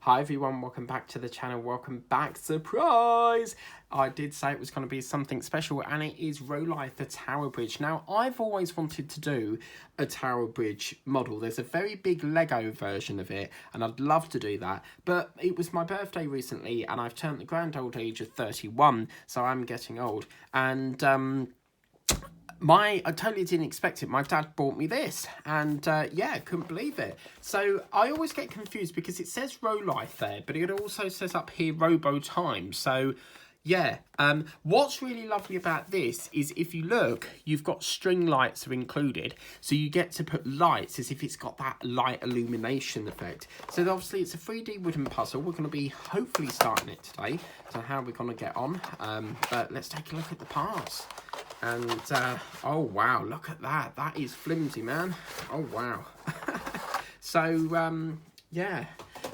Hi everyone, welcome back to the channel, welcome back, surprise! I did say it was going to be something special and it is Rolife, the Tower Bridge. Now, I've always wanted to do a Tower Bridge model. There's a very big Lego version of it and I'd love to do that. But it was my birthday recently and I've turned the grand old age of 31, so I'm getting old. And I totally didn't expect it. My dad bought me this and yeah, couldn't believe it. So I always get confused because it says Rolife there, but it also says up here Robo Time. So yeah, what's really lovely about this is if you look, you've got string lights are included. So you get to put lights as if it's got that light illumination effect. So obviously it's a 3D wooden puzzle. We're going to be hopefully starting it today. So how we're going to get on. But let's take a look at the parts. And, oh wow, look at that. That is flimsy, man. Oh wow. So, yeah.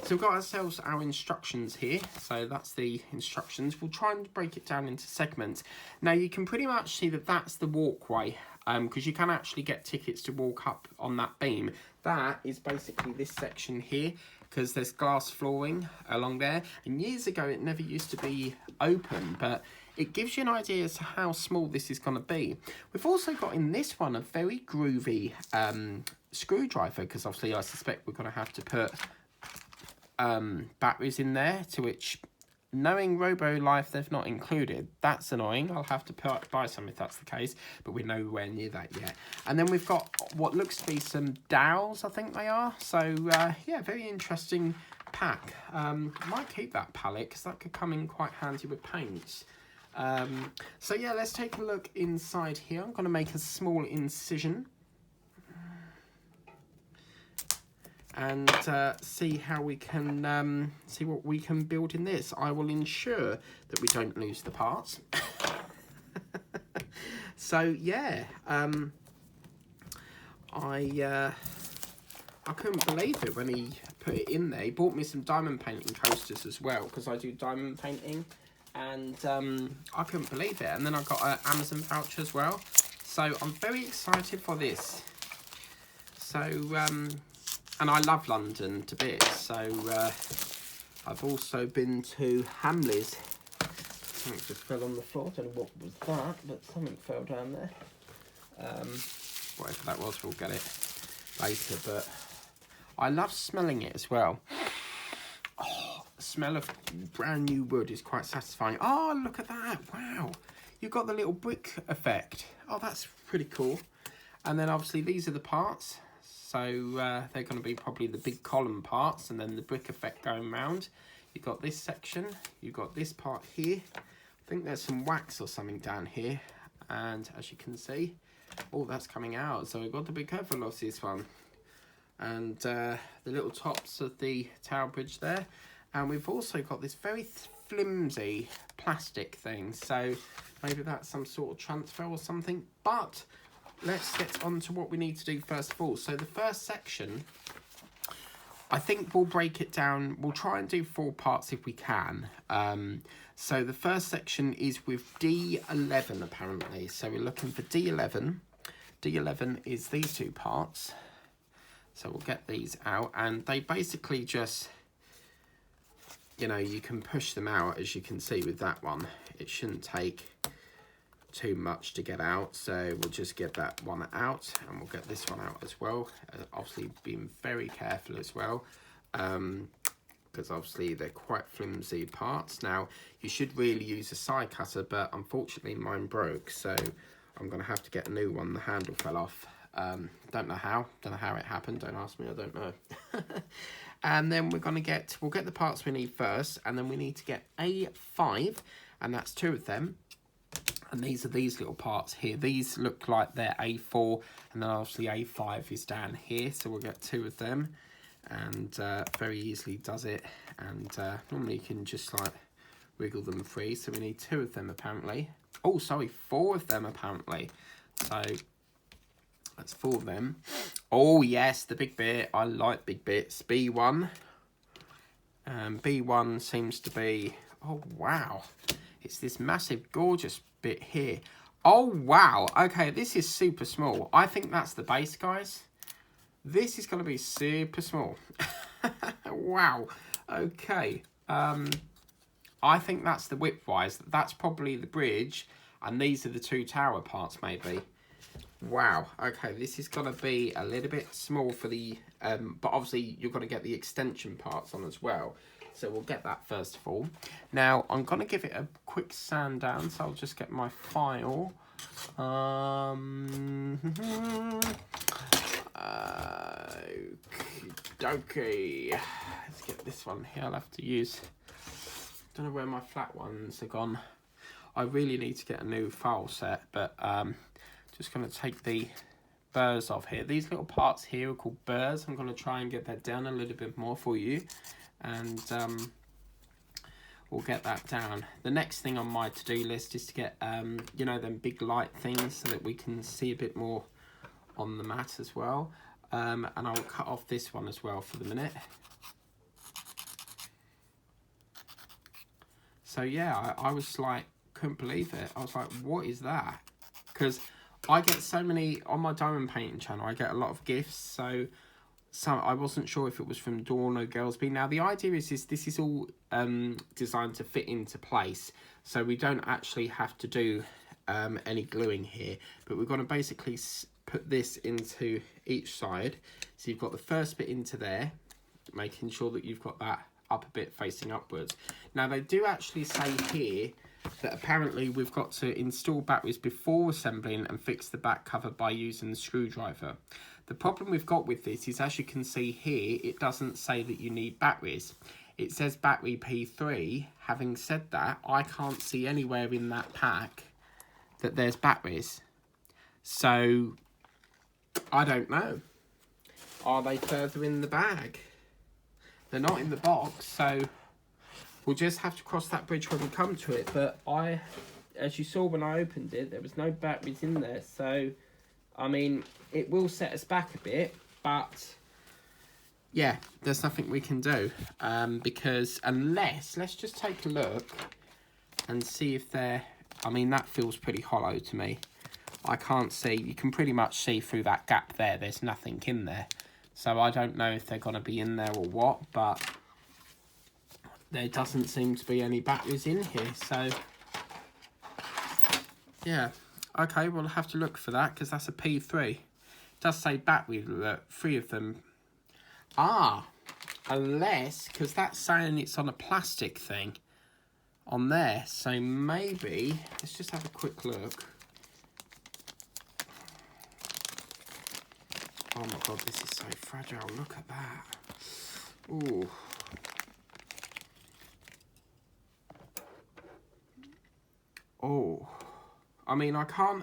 So we've got ourselves our instructions here. So that's the instructions. We'll try and break it down into segments. Now you can pretty much see that that's the walkway. Because you can actually get tickets to walk up on that beam. That is basically this section here. Because there's glass flooring along there. And years ago it never used to be open. But it gives you an idea as to how small this is going to be. We've also got in this one a very groovy screwdriver, because obviously I suspect we're going to have to put batteries in there, to which, knowing Rolife they've not included, that's annoying. I'll have to buy some if that's the case, but we're nowhere near that yet. And then we've got what looks to be some dowels, I think they are. So yeah, very interesting pack. Might keep that palette because that could come in quite handy with paints. So yeah, let's take a look inside here. I'm going to make a small incision and see how we can see what we can build in this. I will ensure that we don't lose the parts. So yeah, I couldn't believe it when he put it in there. He bought me some diamond painting coasters as well, because I do diamond painting. And I couldn't believe it. And then I got an Amazon voucher as well. So I'm very excited for this. So, and I love London to bits. So I've also been to Hamleys. Something just fell on the floor. I don't know what was that, but something fell down there. Whatever that was, we'll get it later. But I love smelling it as well. Smell of brand new wood is quite satisfying. Oh, look at that. Wow. You've got the little brick effect. Oh, that's pretty cool. And then obviously these are the parts. So they're going to be probably the big column parts and then the brick effect going round. You've got this section. You've got this part here. I think there's some wax or something down here. And as you can see, oh, that's coming out. So we've got to be careful of this one. And the little tops of the Tower Bridge there. And we've also got this very flimsy plastic thing. So maybe that's some sort of transfer or something. But let's get on to what we need to do first of all. So the first section, I think we'll break it down. We'll try and do 4 parts if we can. So the first section is with D11 apparently. So we're looking for D11. D11 is these 2 parts. So we'll get these out. And they basically just, you know, you can push them out, as you can see with that one. It shouldn't take too much to get out, so we'll just get that one out and we'll get this one out as well. Obviously being very careful as well, because obviously they're quite flimsy parts. Now you should really use a side cutter, but unfortunately mine broke, so I'm gonna have to get a new one. The handle fell off. Don't know how it happened, don't ask me, I don't know. And then we'll get the parts we need first, and then we need to get A5, and that's 2 of them. And these are these little parts here. These look like they're A4, and then obviously A5 is down here, so we'll get 2 of them, and very easily does it. And normally you can just like wiggle them free, so we need 2 of them apparently. Oh, sorry, 4 of them apparently. So that's 4 of them. Oh yes, the big bit. I like big bits. B1. B1 seems to be, oh wow, it's this massive gorgeous bit here. Oh wow, okay, this is super small. I think that's the base, guys. This is going to be super small. Wow. Okay, I think that's the width-wise. That's probably the bridge, and these are the two tower parts, maybe. Wow, okay, this is going to be a little bit small for the... but obviously, you're going to get the extension parts on as well. So we'll get that first of all. Now, I'm going to give it a quick sand down, so I'll just get my file. Okay. Let's get this one here. I'll have to use... don't know where my flat ones are gone. I really need to get a new file set, but just going to take the burrs off here. These little parts here are called burrs. I'm going to try and get that down a little bit more for you, and we'll get that down. The next thing on my to-do list is to get you know, them big light things so that we can see a bit more on the mat as well. And I'll cut off this one as well for the minute. So yeah, I was like, couldn't believe it. I was like, what is that? Because I get so many, on my diamond painting channel, I get a lot of gifts. So I wasn't sure if it was from Dawn or Girlsby. Now the idea is this is all designed to fit into place. So we don't actually have to do any gluing here. But we're going to basically put this into each side. So you've got the first bit into there, making sure that you've got that up a bit facing upwards. Now they do actually say here that apparently we've got to install batteries before assembling and fix the back cover by using the screwdriver. The problem we've got with this is, as you can see here, it doesn't say that you need batteries. It says battery P3. Having said that, I can't see anywhere in that pack that there's batteries. So I don't know. Are they further in the bag? They're not in the box, so we'll just have to cross that bridge when we come to it. But as you saw when I opened it, there was no batteries in there. So, I mean, it will set us back a bit, but yeah, there's nothing we can do. Because let's just take a look and see if they're, I mean, that feels pretty hollow to me. I can't see, you can pretty much see through that gap there, there's nothing in there. So I don't know if they're going to be in there or what, but there doesn't seem to be any batteries in here. So, yeah. Okay, we'll have to look for that because that's a P3. It does say battery, look, 3 of them. Ah, unless, because that's saying it's on a plastic thing on there. So maybe, let's just have a quick look. Oh my god, this is so fragile. Look at that. Ooh. Oh. I mean, I can't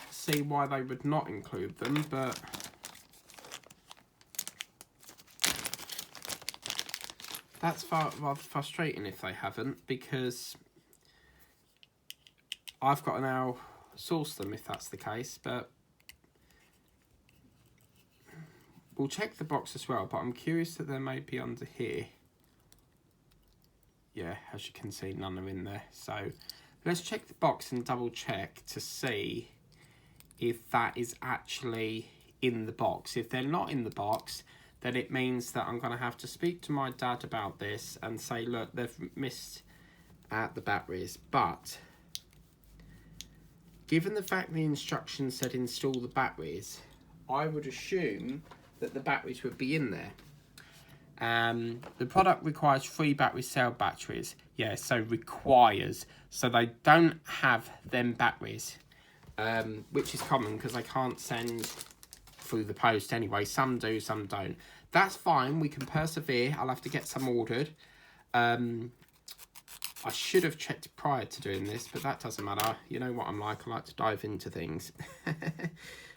see why they would not include them, but that's rather frustrating if they haven't, because I've got to now source them if that's the case, but we'll check the box as well, but I'm curious that there may be under here. Yeah, as you can see, none are in there. So let's check the box and double check to see if that is actually in the box. If they're not in the box, then it means that I'm going to have to speak to my dad about this and say, look, they've missed out the batteries. But given the fact the instructions said install the batteries, I would assume that the batteries would be in there. The product requires 3 battery cell batteries. Yeah, so requires. So they don't have them batteries, which is common because they can't send through the post anyway. Some do, some don't. That's fine. We can persevere. I'll have to get some ordered. I should have checked prior to doing this, but that doesn't matter. You know what I'm like. I like to dive into things.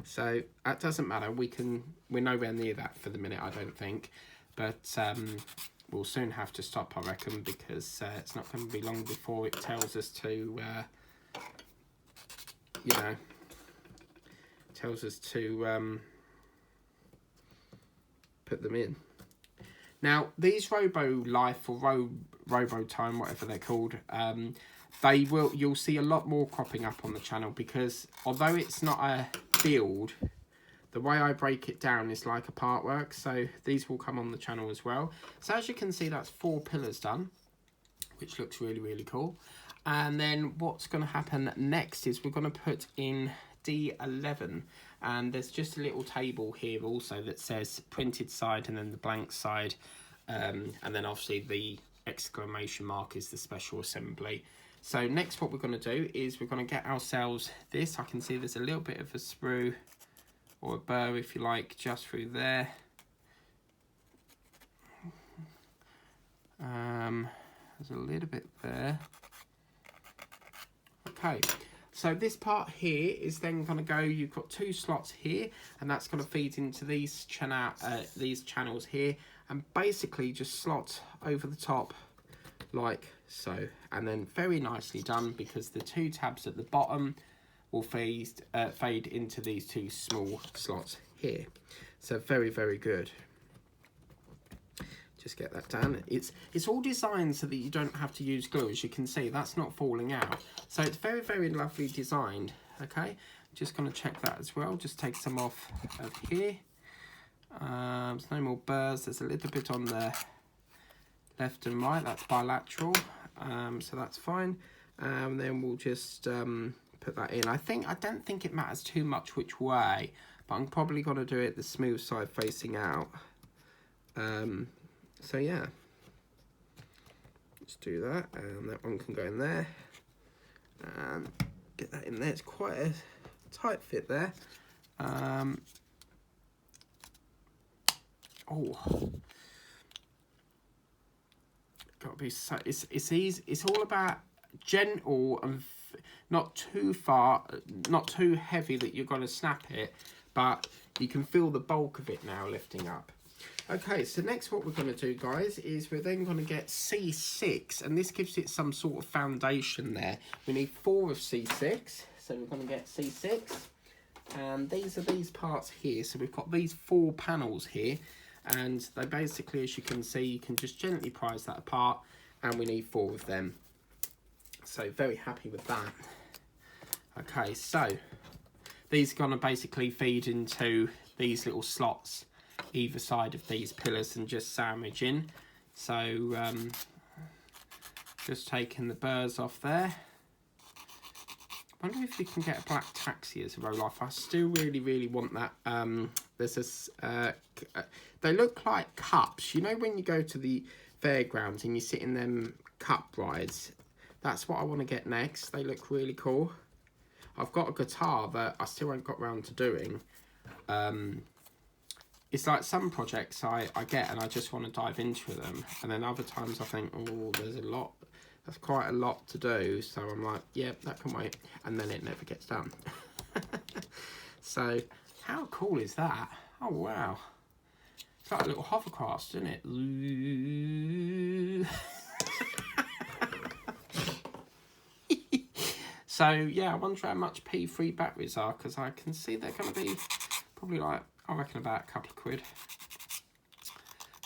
So that doesn't matter. We're nowhere near that for the minute, I don't think. But we'll soon have to stop, I reckon, because it's not going to be long before it tells us to, you know, put them in. Now, these Robo Life or Robo Time, whatever they're called, you'll see a lot more cropping up on the channel, because although it's not a build the way I break it down is like a part work, so these will come on the channel as well. So as you can see, that's 4 pillars done, which looks really, really cool. And then what's going to happen next is we're going to put in D11, and there's just a little table here also that says printed side and then the blank side, and then obviously the exclamation mark is the special assembly. So next what we're going to do is we're going to get ourselves this. I can see there's a little bit of a sprue or a burr, if you like, just through there. There's a little bit there. Okay, so this part here is then going to go, you've got 2 slots here, and that's going to feed into these channels here, and basically just slot over the top like so, and then very nicely done, because the 2 tabs at the bottom will fade into these 2 small slots here. So very, very good. Just get that done. It's all designed so that you don't have to use glue. As you can see, that's not falling out. So it's very, very lovely designed. Okay, just going to check that as well. Just take some off of here. There's no more burrs. There's a little bit on the left and right. That's bilateral. So that's fine. Then we'll just put that in. I don't think it matters too much which way, but I'm probably going to do it the smooth side facing out. So yeah, let's do that, and that one can go in there, and get that in there. It's quite a tight fit there. Oh, gotta be so. It's easy. It's all about gentle and not too far, not too heavy that you're gonna snap it, but you can feel the bulk of it now lifting up. Okay, so next what we're going to do, guys, is we're then going to get C6, and this gives it some sort of foundation there. We need 4 of C6, so we're going to get C6, and these are these parts here. So we've got these 4 panels here, and they basically, as you can see, you can just gently prise that apart, and we need 4 of them. So very happy with that. Okay, so these are going to basically feed into these little slots either side of these pillars and just sandwich in. So just taking the burrs off there. I wonder if you can get a black taxi as a roll off. I still really want that. There's this they look like cups, you know, when you go to the fairgrounds and you sit in them cup rides. That's what I want to get next. They look really cool. I've got a guitar that I still haven't got around to doing. It's like some projects I get and I just want to dive into them, and then other times I think, oh, there's a lot, that's quite a lot to do, so I'm like, yeah, that can wait, and then it never gets done. So how cool is that? Oh wow, it's like a little hovercraft, isn't it? So yeah, I wonder how much P3 batteries are, because I can see they're going to be probably like, I reckon about a couple of quid.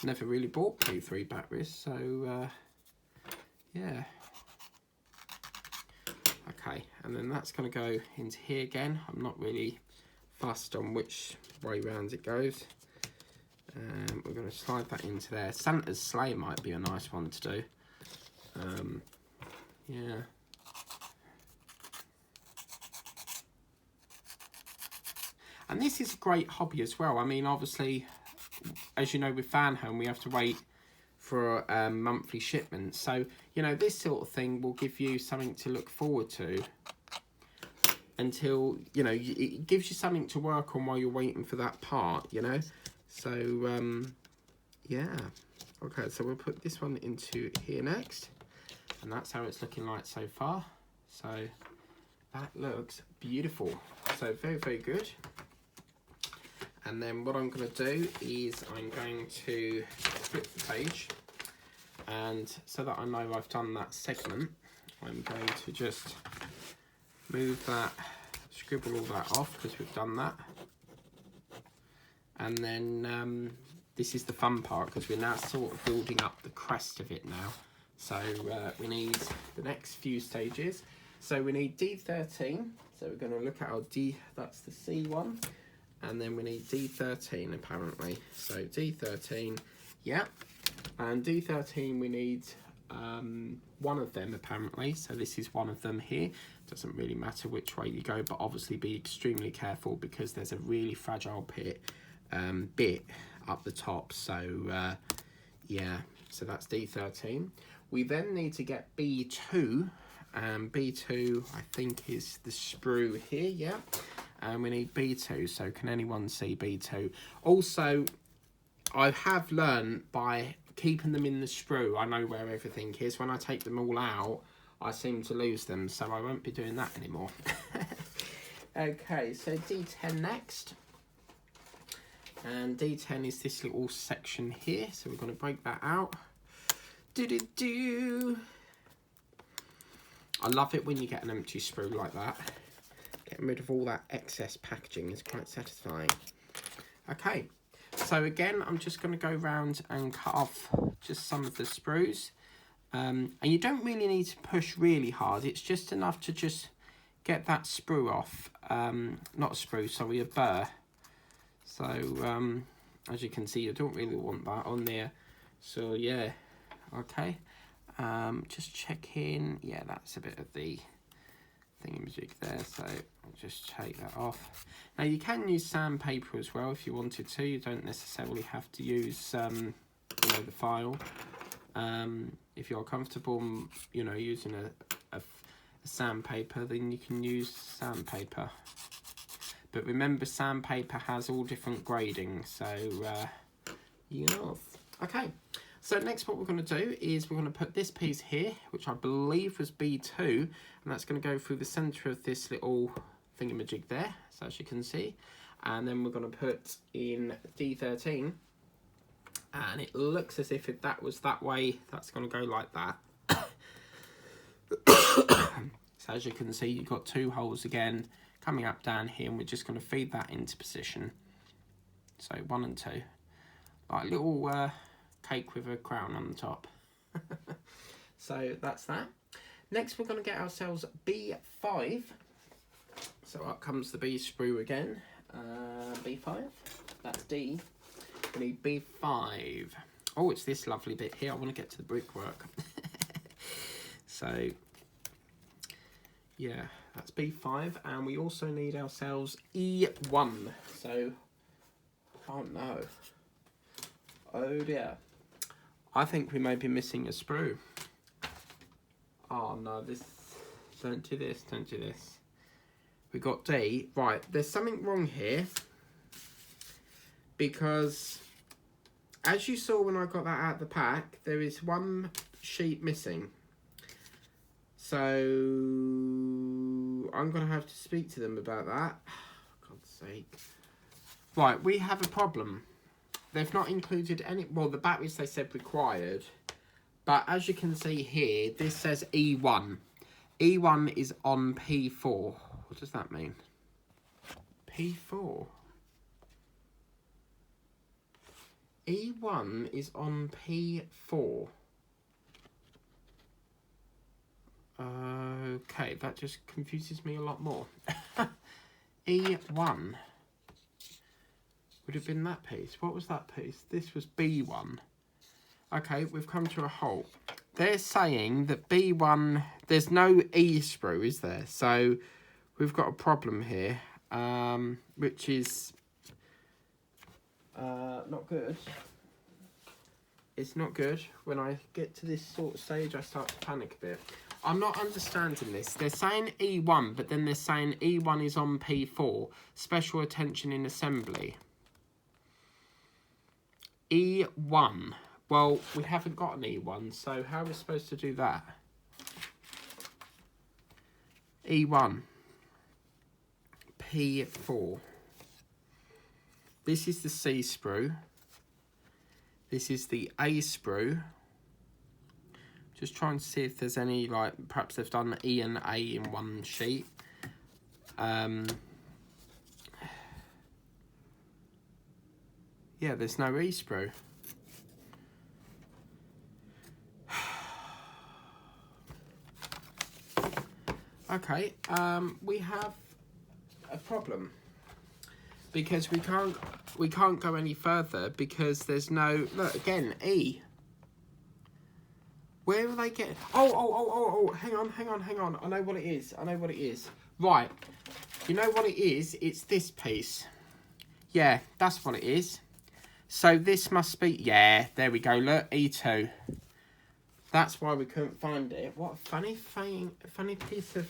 Never really bought P3 batteries, so yeah. Okay, and then that's going to go into here again. I'm not really fussed on which way round it goes. We're going to slide that into there. Santa's sleigh might be a nice one to do. Yeah. And this is a great hobby as well. I mean, obviously, as you know, with Fan Home, we have to wait for monthly shipments. So, you know, this sort of thing will give you something to look forward to until, you know, it gives you something to work on while you're waiting for that part, you know. So, yeah. Okay, so we'll put this one into here next. And that's how it's looking like so far. So, that looks beautiful. So, very, very good. And then what I'm going to do is I'm going to flip the page, and so that I know I've done that segment, I'm going to just move that, scribble all that off because we've done that. And then this is the fun part, because we're now sort of building up the crest of it now. So we need the next few stages. So we need D13, so we're going to look at our D, that's the C one. and then we need D13 apparently. So D13, yeah, and D13 we need one of them apparently. So this is one of them here. Doesn't really matter which way you go, but obviously be extremely careful because there's a really fragile bit up the top. So yeah, so that's D13. We then need to get B2, and B2 I think is the sprue here, yeah. And we need B2, so can anyone see B2? Also, I have learned by keeping them in the sprue, I know where everything is. When I take them all out, I seem to lose them, so I won't be doing that anymore. Okay, so D10 next. And D10 is this little section here, so we're going to break that out. I love it when you get an empty sprue like that. Getting rid of all that excess packaging is quite satisfying. Okay, so again, I'm just going to go around and cut off just some of the sprues. And you don't really need to push really hard. It's just enough to just get that sprue off. Not a sprue, sorry, a burr. So, as you can see, you don't really want that on there. So, yeah, okay. Just checking. Yeah, that's a bit of the thingamajig there. So, I'll just take that off. Now, you can use sandpaper as well if you wanted to. You don't necessarily have to use, you know, the file. If you're comfortable, you know, using a sandpaper, then you can use sandpaper. But remember, sandpaper has all different grading, so yes. Okay, so next what we're going to do is we're going to put this piece here, which I believe was B2, and that's going to go through the centre of this little thingamajig there, so as you can see. And then we're going to put in D13, and it looks as if that was that way, that's going to go like that. So as you can see, you've got two holes again coming up down here, and we're just going to feed that into position. So 1 and 2, like a little cake with a crown on the top. So that's that. Next we're going to get ourselves B5. So up comes the B sprue again. B5, that's D. We need B5. Oh, it's this lovely bit here. I want to get to the brickwork. So yeah, that's B5, and we also need ourselves E1. So, oh no. Oh dear. I think we may be missing a sprue. Oh no, don't do this, don't do this. We got D. Right, there's something wrong here. Because, as you saw when I got that out of the pack, there is one sheet missing. So, I'm going to have to speak to them about that. For God's sake. Right, we have a problem. They've not included any... Well, the batteries they said required. But as you can see here, this says E1. E1 is on P4. What does that mean? P4? E1 is on P4. Okay, that just confuses me a lot more. E1 would have been that piece. What was that piece? This was B1. Okay, we've come to a halt. They're saying that B1, there's no E sprue, is there? So we've got a problem here, which is not good. It's not good. When I get to this sort of stage, I start to panic a bit. I'm not understanding this. They're saying E1, but then they're saying E1 is on P4. Special attention in assembly. E1. Well, we haven't got an E1, so how are we supposed to do that? E1. P4. This is the C sprue. This is the A sprue. Just trying to see if there's any, like, perhaps they've done E and A in one sheet. Yeah, there's no E sprue. Okay, we have a problem. because we can't go any further because there's no, look again, E. Where will they get? Oh, hang on. I know what it is. Right. You know what it is? It's this piece. Yeah, that's what it is. So this must be, yeah, there we go, look, E2. That's why we couldn't find it. What a funny piece of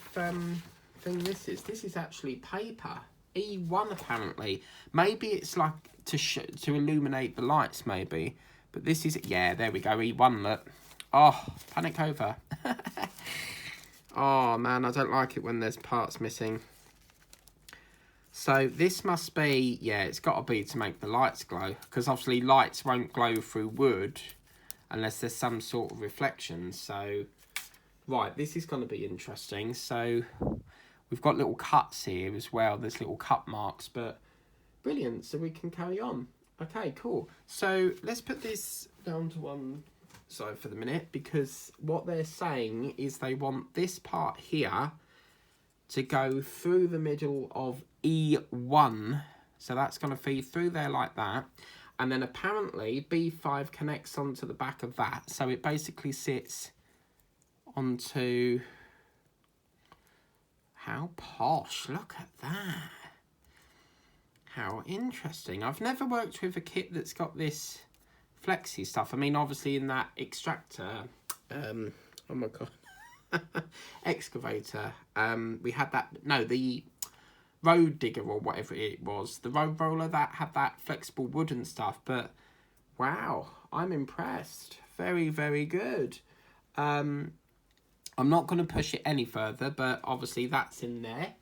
thing this is. This is actually paper. E1 apparently. Maybe it's like to illuminate the lights maybe. But this is, yeah, there we go, E1, look. Oh, panic over. Oh man, I don't like it when there's parts missing. So this must be, yeah, it's got to be to make the lights glow. Because obviously lights won't glow through wood unless there's some sort of reflection. So, right, this is going to be interesting. So we've got little cuts here as well. There's little cut marks, but brilliant. So we can carry on. Okay, cool. So let's put this down to one side for the minute, because what they're saying is they want this part here to go through the middle of E1. So that's going to feed through there like that. And then apparently B5 connects onto the back of that. So it basically sits onto... How posh, look at that. How interesting. I've never worked with a kit that's got this flexi stuff. I mean, obviously in that extractor, oh my God, excavator, we had that, no, the road digger or whatever it was, the road roller that had that flexible wooden stuff. But wow, I'm impressed. Very, very good. I'm not going to push it any further, but obviously that's in there.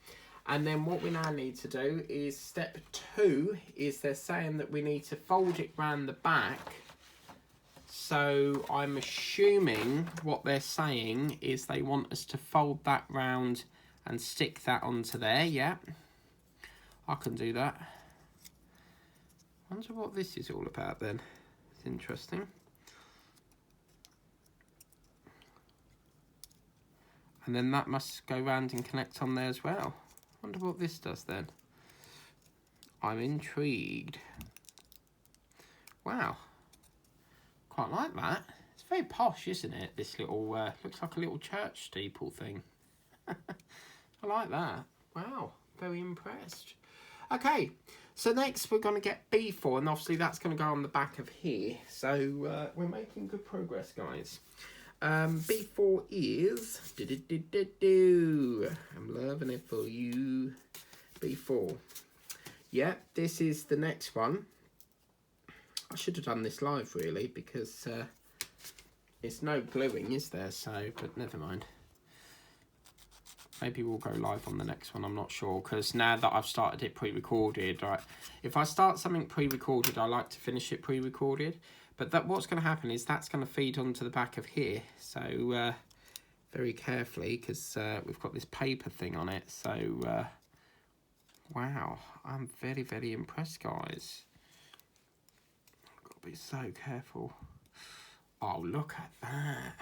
And then what we now need to do is step 2 is they're saying that we need to fold it round the back. So I'm assuming what they're saying is they want us to fold that round and stick that onto there. Yeah, I can do that. Wonder what this is all about then. It's interesting. And then that must go round and connect on there as well. Wonder what this does then. I'm intrigued. Wow. Quite like that. It's very posh, isn't it? This little, looks like a little church steeple thing. I like that. Wow. Very impressed. Okay. So next we're going to get B4. And obviously that's going to go on the back of here. So we're making good progress, guys. B4 is I'm loving it for you. B4. Yeah, this is the next one. I should have done this live really, because it's no gluing, is there? So, but never mind. Maybe we'll go live on the next one, I'm not sure, because now that I've started it pre-recorded, right? If I start something pre-recorded, I like to finish it pre-recorded. But that what's going to happen is that's going to feed onto the back of here. So very carefully, because we've got this paper thing on it. So wow, I'm very, very impressed, guys. I've got to be so careful. Oh, look at that.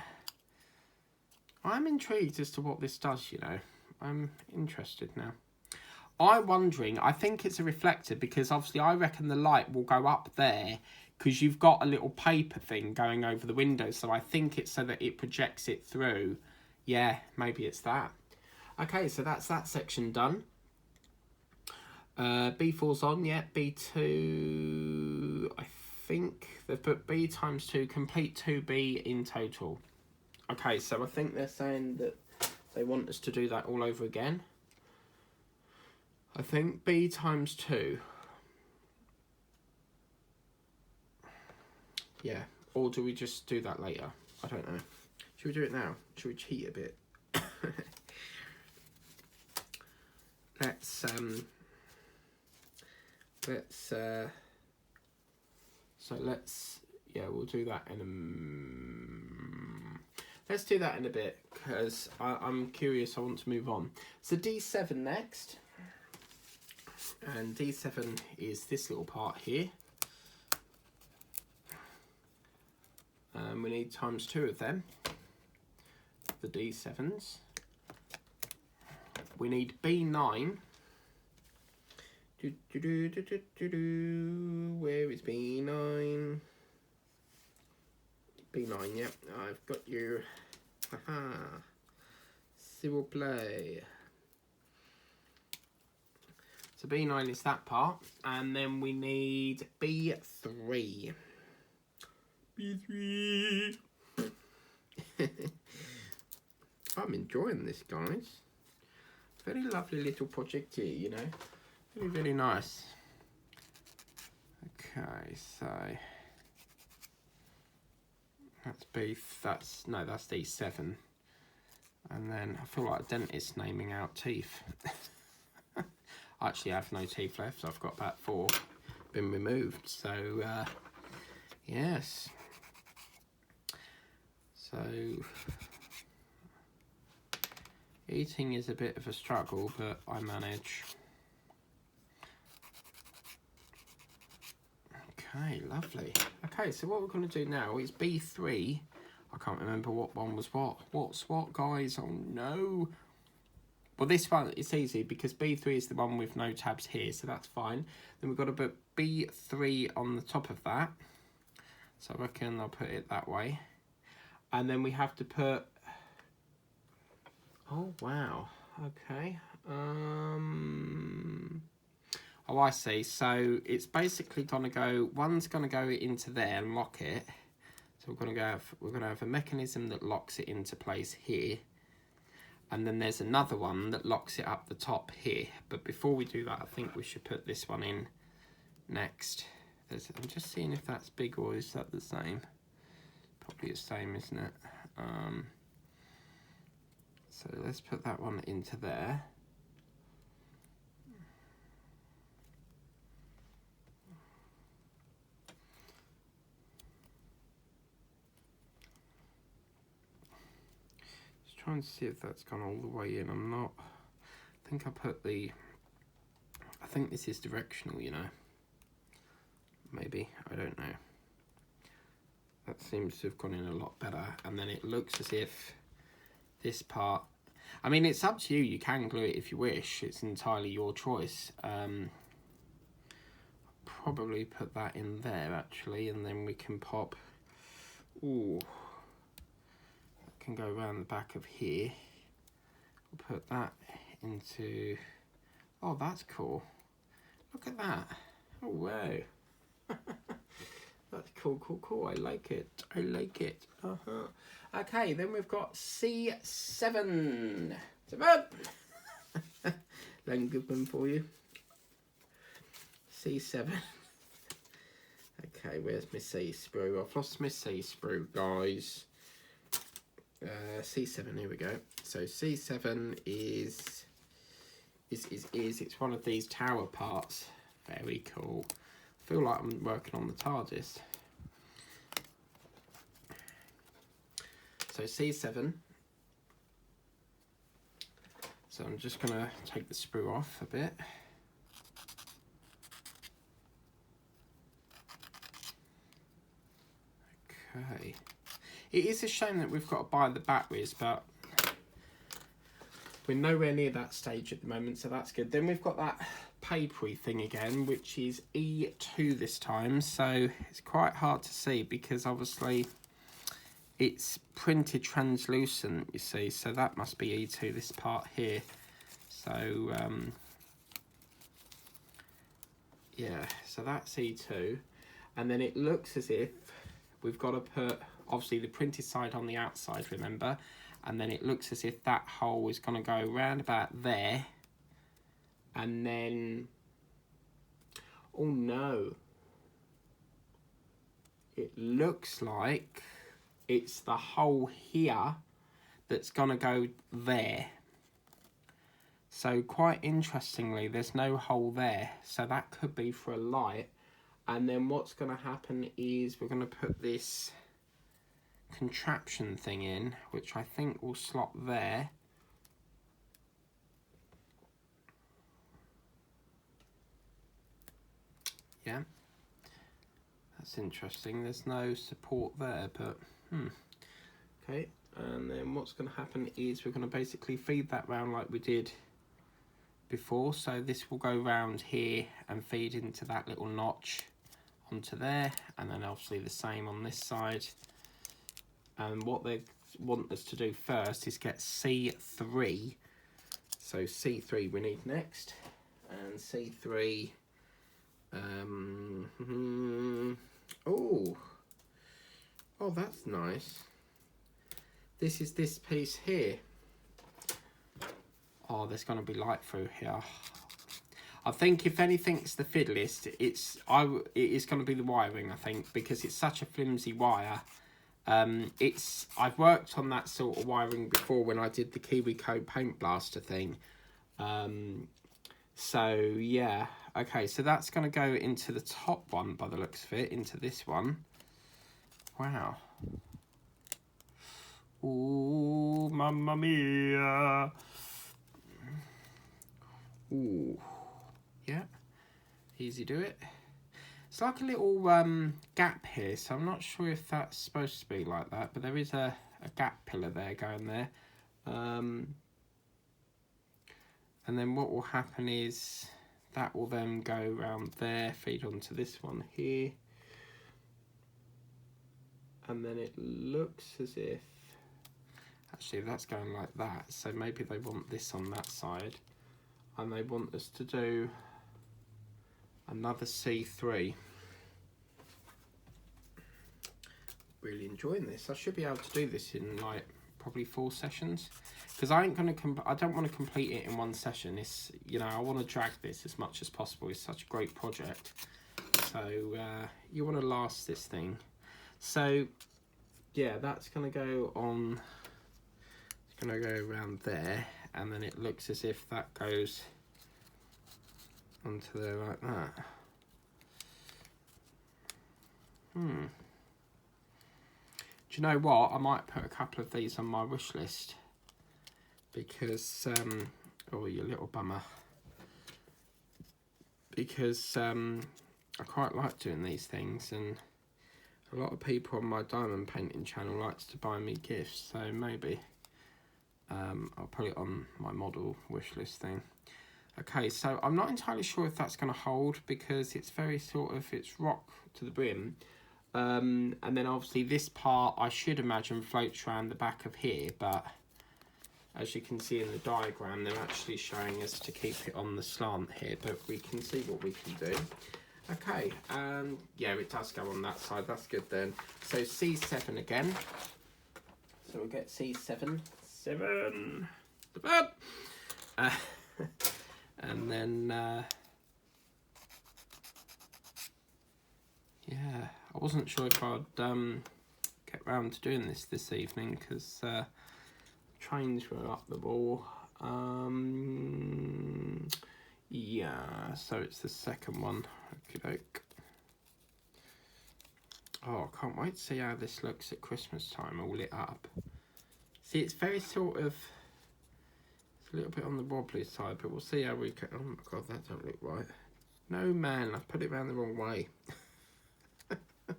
I'm intrigued as to what this does, you know. I'm interested now. I'm wondering, I think it's a reflector, because obviously I reckon the light will go up there because you've got a little paper thing going over the window. So I think it's so that it projects it through. Yeah, maybe it's that. Okay, so that's that section done. B4's on, yeah. B2, I think they've put B times 2, complete 2B in total. Okay, so I think they're saying that they want us to do that all over again. I think B times 2. Yeah, or do we just do that later? I don't know. Should we do it now? Should we cheat a bit? Yeah, we'll do that in let's do that in a bit, because I'm curious, I want to move on. So D7 next. And D7 is this little part here. We need times 2 of them, the D7s. We need B9. Where is B9? B9, yep, I've got you. Haha. S'il vous plaît. So B9 is that part, and then we need B3. B3. I'm enjoying this, guys. Very lovely little project here, you know. Very, very nice. Okay, so that's that's D7. And then I feel like a dentist naming out teeth. I actually have no teeth left. I've got about 4 been removed. So yes. So eating is a bit of a struggle, but I manage. Okay, lovely. Okay, so what we're going to do now is B3. I can't remember what one was what. What's what, guys? Oh, no. Well, this one, it's easy because B3 is the one with no tabs here, so that's fine. Then we've got to put B3 on the top of that. So I reckon I'll put it that way. And then we have to put... Oh, wow. Okay. Oh, I see. So it's basically going to go... One's going to go into there and lock it. So we're going to have a mechanism that locks it into place here. And then there's another one that locks it up the top here. But before we do that, I think we should put this one in next. I'm just seeing if that's big or is that the same? Probably the same, isn't it? So let's put that one into there. Just trying to see if that's gone all the way in. I'm not. I think I put the. I think this is directional, you know. Maybe, I don't know. That seems to have gone in a lot better. And then it looks as if this part, I mean, it's up to you. You can glue it if you wish. It's entirely your choice. Probably put that in there actually, and then we can pop. Ooh, that can go around the back of here. We'll put that into. Oh, that's cool. Look at that. Oh wow. That's cool, cool, cool. I like it. I like it. Okay, then we've got C7. 7. Let me give them for you. C7. Okay, where's my C sprue? I've lost my C sprue, guys. C7, here we go. So C7 is it's one of these tower parts. Very cool. I feel like I'm working on the TARDIS. So C7. So I'm just going to take the sprue off a bit. Okay. It is a shame that we've got to buy the batteries, but we're nowhere near that stage at the moment, so that's good. Then we've got that papery thing again, which is E2 this time, so it's quite hard to see because obviously it's printed translucent, you see, so that must be E2, this part here. So yeah, so that's E2, and then it looks as if we've got to put obviously the printed side on the outside, remember, and then it looks as if that hole is going to go round about there. And then, oh no, it looks like it's the hole here that's going to go there. So quite interestingly, there's no hole there. So that could be for a light. And then what's going to happen is we're going to put this contraption thing in, which I think will slot there. Yeah, that's interesting. There's no support there, but okay. And then what's going to happen is we're going to basically feed that round like we did before. So this will go round here and feed into that little notch onto there, and then obviously the same on this side. And what they want us to do first is get C3. So C3 we need next, and C3, oh, that's nice. This is this piece here. Oh, there's going to be light through here. I think if anything's the fiddliest, it is going to be the wiring, I think, because it's such a flimsy wire. I've worked on that sort of wiring before when I did the KiwiCo paint blaster thing. So yeah, okay, so that's going to go into the top one by the looks of it, into this one. Wow. Ooh, mamma mia. Ooh, yeah, easy do it. It's like a little gap here, so I'm not sure if that's supposed to be like that, but there is a gap pillar there going there. And then what will happen is that will then go around there, feed onto this one here. And then it looks as if, actually that's going like that, so maybe they want this on that side. And they want us to do another C3. Really enjoying this. I should be able to do this in like probably 4 sessions, because I don't want to complete it in 1 session. It's, you know, I want to drag this as much as possible. It's such a great project, so you want to last this thing. So yeah, that's going to go on. It's going to go around there, and then it looks as if that goes onto there like that. Do you know what? I might put a couple of these on my wish list, because oh, you little bummer, because I quite like doing these things, and a lot of people on my diamond painting channel likes to buy me gifts, so maybe I'll put it on my model wish list thing. Okay, so I'm not entirely sure if that's going to hold, because it's very sort of, it's rock to the brim. And then obviously this part, I should imagine, floats around the back of here, but as you can see in the diagram, they're actually showing us to keep it on the slant here, but we can see what we can do. Okay, yeah, it does go on that side, that's good then. So C7 again. So we'll get C7. 7. And then, yeah, I wasn't sure if I'd get round to doing this evening, because trains were up the ball. Yeah, so it's the second one. Okey-doke. Oh, I can't wait to see how this looks at Christmas time, all lit up. See, it's very sort of, it's a little bit on the wobbly side, but we'll see how we can. Oh my god, that don't look right. No man, I've put it around the wrong way. But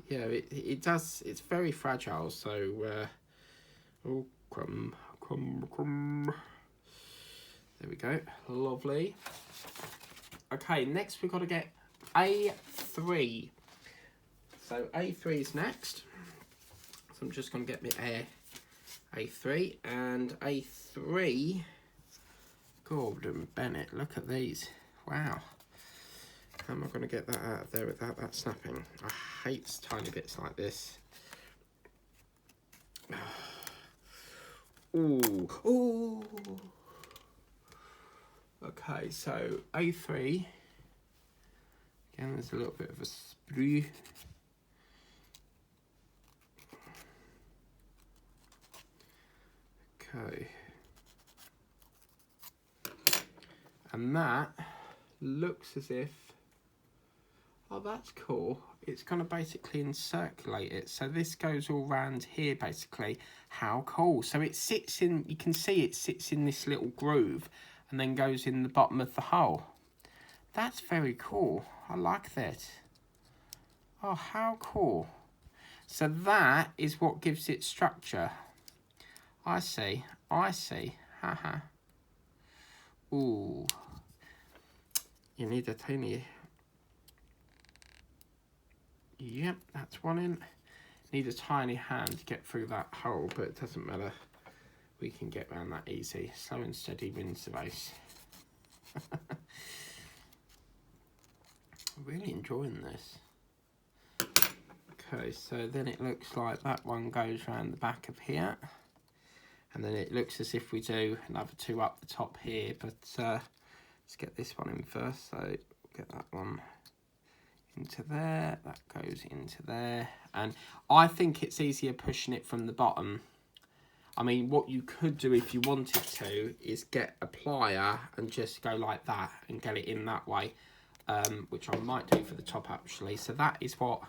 yeah, it does, it's very fragile, so oh, crumb. There we go, lovely. Okay, next we've got to get A3. So A3 is next. So I'm just going to get my A3, and A3, Gordon Bennett, look at these, wow. How am I going to get that out of there without that snapping? I hate tiny bits like this. Ooh, ooh. Okay, so A3. Again, there's a little bit of a sprue. Okay. And that looks as if, oh, that's cool. It's going to basically encirculate it. So this goes all around here, basically. How cool. So it sits in, you can see it sits in this little groove and then goes in the bottom of the hole. That's very cool. I like that. Oh, how cool. So that is what gives it structure. I see. I see. Haha. Ooh. You need a tiny... Yep, that's one in. Need a tiny hand to get through that hole, but it doesn't matter. We can get around that easy. Slow and steady wins the race. Really enjoying this. Okay, so then it looks like that one goes around the back of here. And then it looks as if we do another two up the top here, but let's get this one in first. So get that one into there, that goes into there. And I think it's easier pushing it from the bottom. I mean, what you could do if you wanted to is get a plier and just go like that and get it in that way, which I might do for the top actually. So that is what,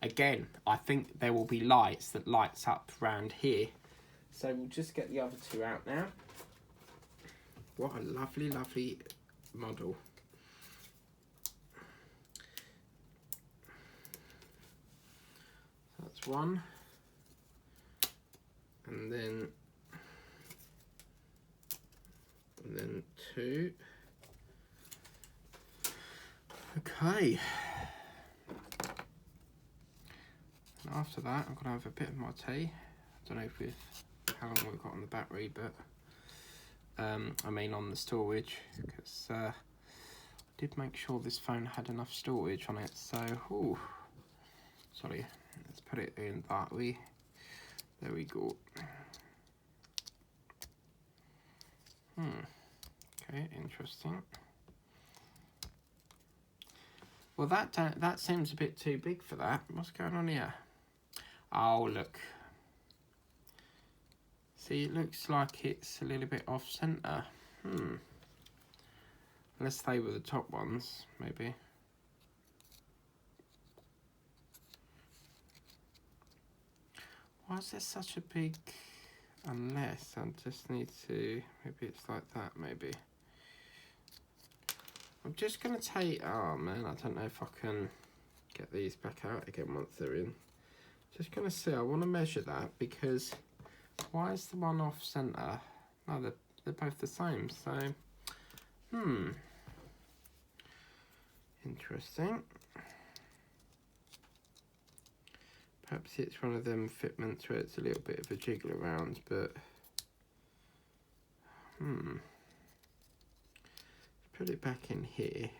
again, I think there will be lights that lights up around here. So we'll just get the other two out now. What a lovely, lovely model. That's one. And then two. Okay. And after that, I'm gonna have a bit of my tea. I don't know if how long we've got on the battery, but I mean on the storage, because I did make sure this phone had enough storage on it. So, ooh, sorry, let's put it in that way. There we go. Okay, interesting. Well, that seems a bit too big for that. What's going on here? Oh, look. See, it looks like it's a little bit off center. Unless they were the top ones, maybe. Why is there such a big... Unless I just need to... Maybe it's like that, maybe. I'm just going to take... Oh, man, I don't know if I can get these back out again once they're in. Just going to see. I want to measure that because... Why is the one off center? No, they're both the same, so... Interesting. Perhaps it's one of them fitments where it's a little bit of a jiggle around, but... Let's put it back in here.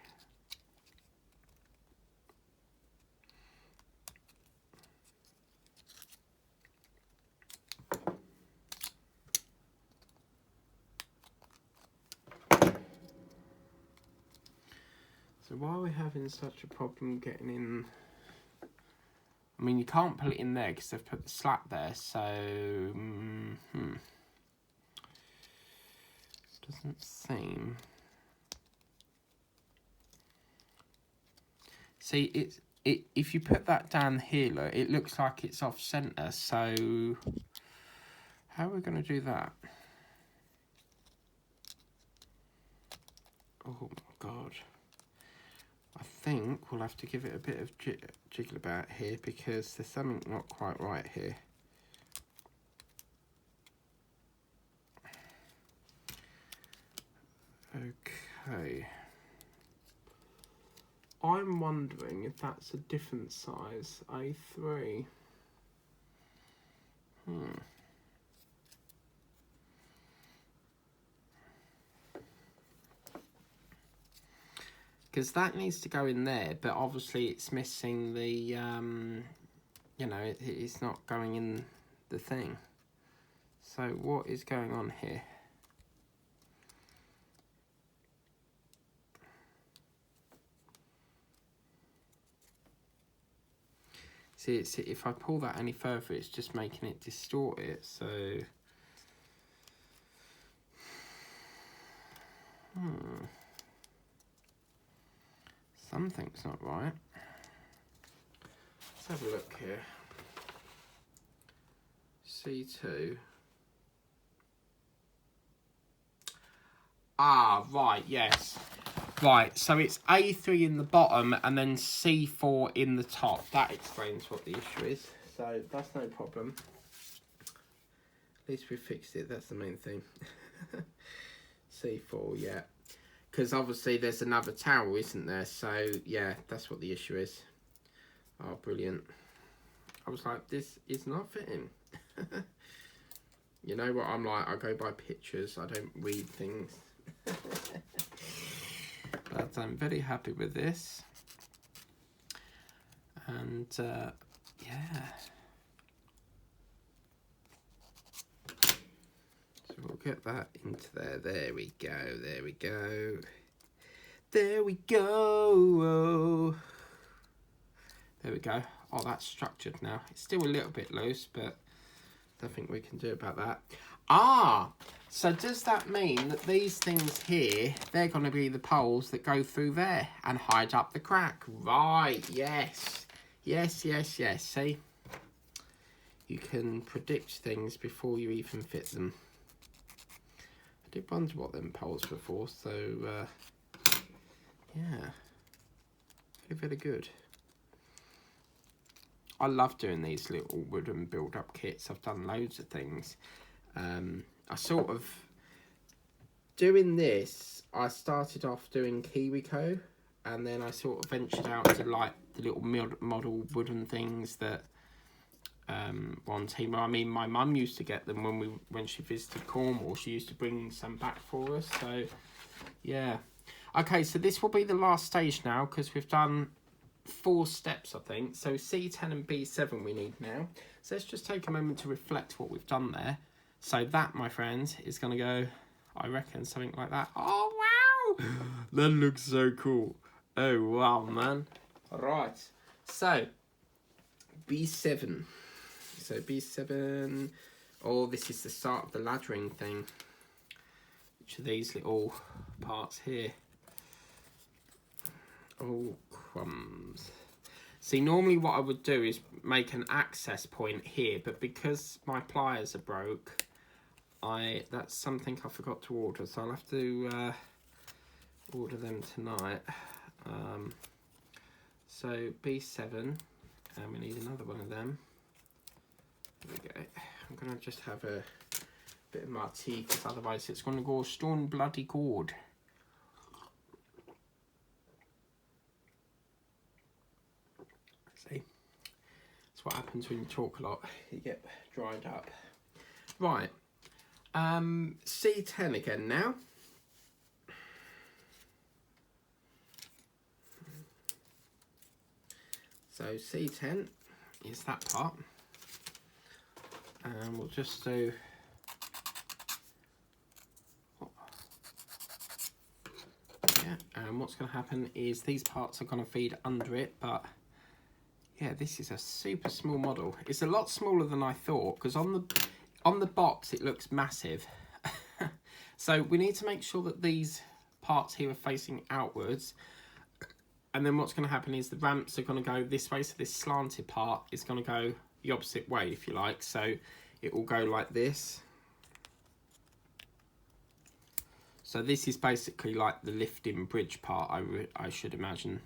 So why are we having such a problem getting in? I mean, you can't put it in there because they've put the slat there, so... Doesn't seem... See, if you put that down here, look, it looks like it's off centre, so... How are we going to do that? Oh my god. I think we'll have to give it a bit of jiggle about here because there's something not quite right here. Okay. I'm wondering if that's a different size, A3. Because that needs to go in there, but obviously it's missing the, you know, it's not going in the thing. So what is going on here? See, if I pull that any further, it's just making it distort it, so... Something's not right. Let's have a look here. C2. Ah, right, yes. Right, so it's A3 in the bottom and then C4 in the top. That explains what the issue is. So that's no problem. At least we fixed it, that's the main thing. C4, yeah. because obviously there's another tower, isn't there? So yeah, that's what the issue is. Oh, brilliant. I was like, this is not fitting. You know what I'm like, I go by pictures, I don't read things. But I'm very happy with this. And yeah. So we'll get that into there. There we go, there we go. There we go. There we go. Oh, that's structured now. It's still a little bit loose, but nothing we can do about that. Ah, so does that mean that these things here, they're going to be the poles that go through there and hide up the crack? Right, yes. Yes, yes, yes. See? You can predict things before you even fit them. I did wonder what them poles were for, so yeah. Very, very good. I love doing these little wooden build-up kits. I've done loads of things. I sort of... Doing this, I started off doing KiwiCo, and then I sort of ventured out to like the little model wooden things that were on Temu. I mean, my mum used to get them when she visited Cornwall. She used to bring some back for us, so yeah. Okay, so this will be the last stage now, because we've done 4 steps, I think. So C10 and B7 we need now. So let's just take a moment to reflect what we've done there. So that, my friends, is going to go, I reckon, something like that. Oh, wow! That looks so cool. Oh, wow, man. All right. So, B7. So B7. Oh, this is the start of the laddering thing. Which are these little parts here. Oh, crumbs. See, normally what I would do is make an access point here, but because my pliers are broke, that's something I forgot to order, so I'll have to order them tonight. So B7, and we need another one of them. There we go. I'm going to just have a bit of my tea, because otherwise it's going to go stone bloody cold. See? That's what happens when you talk a lot. You get dried up. Right. C10 again now. So C10 is that part. And we'll just do... Yeah, and what's going to happen is these parts are going to feed under it, but... Yeah, this is a super small model. It's a lot smaller than I thought, because on the box it looks massive. So we need to make sure that these parts here are facing outwards. And then what's going to happen is the ramps are going to go this way, so this slanted part is going to go the opposite way, if you like. So it will go like this. So this is basically like the lifting bridge part, I should imagine.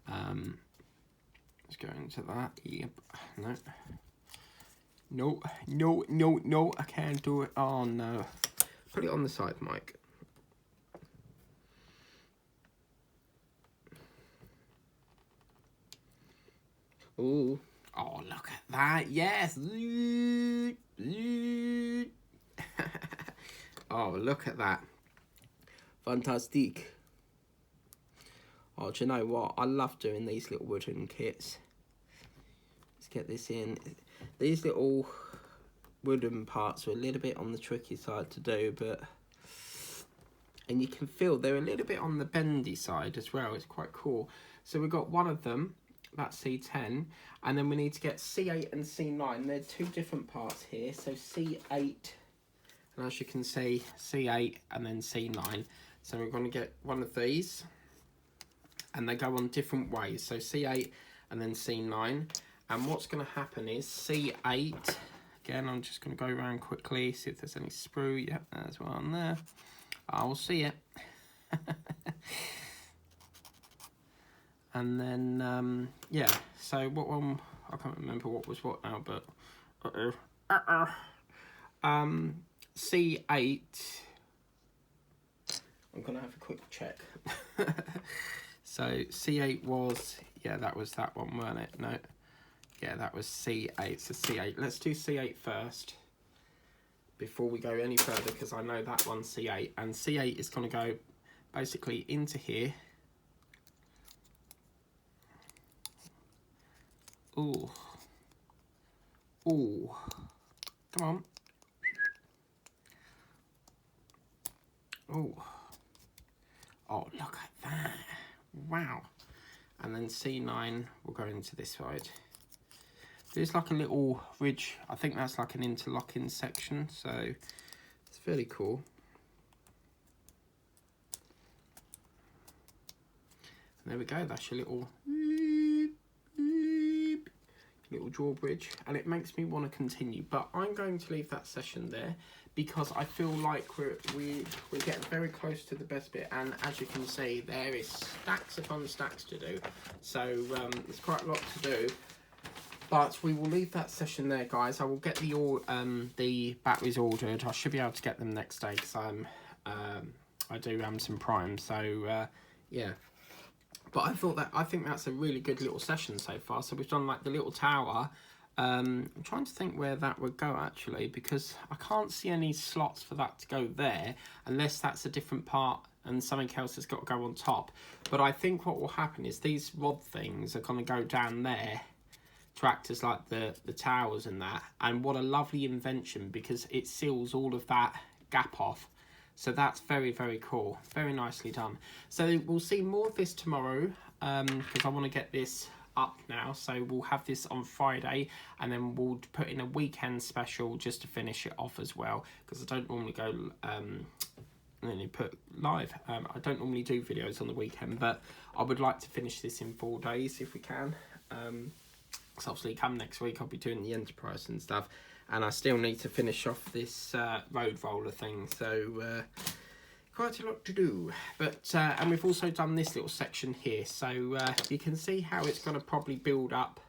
Let's go into that. Yep. No. No, no, no, no, I can't do it. Oh, no. Put it on the side, Mike. Ooh. Oh, look at that. Yes. Oh, look at that. Fantastic. Oh, do you know what? I love doing these little wooden kits. Let's get this in. These little wooden parts are a little bit on the tricky side to do, but... And you can feel they're a little bit on the bendy side as well. It's quite cool. So we've got one of them. That's C10. And then we need to get C8 and C9. They're 2 different parts here. So C8. And as you can see, C8 and then C9. So we're going to get one of these. And they go on different ways. So C8 and then C9. And what's going to happen is C8. Again, I'm just going to go around quickly, see if there's any sprue. Yep, there's one there. I'll see it. And then, yeah. So what one? I can't remember what was what now, but... C8... I'm gonna have a quick check. So C8 was, yeah, that was that one, weren't it? No, yeah, that was C8. So C8. Let's do C8 first before we go any further, because I know that one's C8, and C8 is gonna go basically into here. Ooh. Ooh. Come on. Ooh. Oh, look at that. Wow. And then C9 will go into this side. There's like a little ridge. I think that's like an interlocking section, so it's fairly cool. And there we go. That's your little drawbridge, and it makes me want to continue, but I'm going to leave that session there because I feel like we're getting very close to the best bit, and as you can see, there is stacks upon stacks to do, so there's quite a lot to do. But we will leave that session there, guys. I will get the batteries ordered. I should be able to get them next day because I do Amazon Prime, so yeah. But I think that's a really good little session so far. So we've done like the little tower. I'm trying to think where that would go actually, because I can't see any slots for that to go there unless that's a different part and something else has got to go on top. But I think what will happen is these rod things are going to go down there to act as like the towers and that. And what a lovely invention, because it seals all of that gap off. So that's very, very cool. Very nicely done. So we'll see more of this tomorrow, because I want to get this up now. So we'll have this on Friday, and then we'll put in a weekend special just to finish it off as well, because I don't normally go and then put live. I don't normally do videos on the weekend, but I would like to finish this in 4 days if we can. So obviously come next week I'll be doing the Enterprise and stuff. And I still need to finish off this road roller thing, so quite a lot to do. But and we've also done this little section here, so you can see how it's going to probably build up.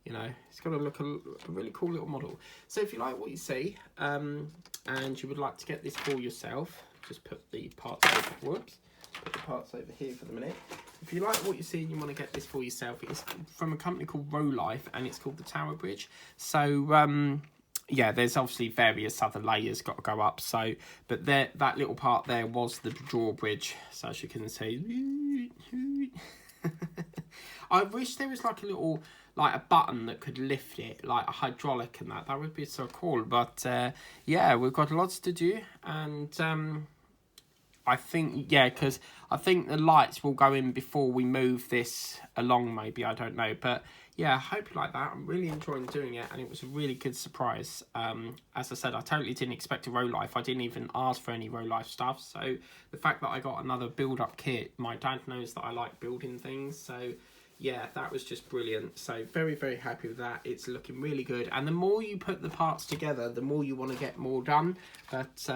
You know, it's going to look a really cool little model. So if you like what you see, and you would like to get this for yourself, just put the parts over. Whoops. Put the parts over here for the minute. If you like what you see and you want to get this for yourself, it's from a company called Rolife, and it's called the Tower Bridge. So yeah, there's obviously various other layers got to go up. So, but that little part there was the drawbridge. So as you can see, I wish there was like a button that could lift it, like a hydraulic and that. That would be so cool. But yeah, we've got lots to do, and I think, yeah, because I think the lights will go in before we move this along, maybe, I don't know. But yeah, I hope you like that. I'm really enjoying doing it, and it was a really good surprise. As I said, I totally didn't expect a Rolife. I didn't even ask for any Rolife stuff. So the fact that I got another build-up kit, my dad knows that I like building things. So yeah, that was just brilliant. So very, very happy with that. It's looking really good. And the more you put the parts together, the more you want to get more done. But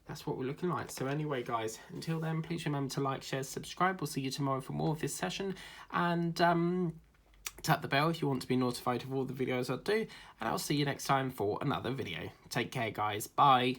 that's what we're looking like. So anyway, guys, until then, please remember to like, share, subscribe. We'll see you tomorrow for more of this session. And tap the bell if you want to be notified of all the videos I do. And I'll see you next time for another video. Take care, guys. Bye.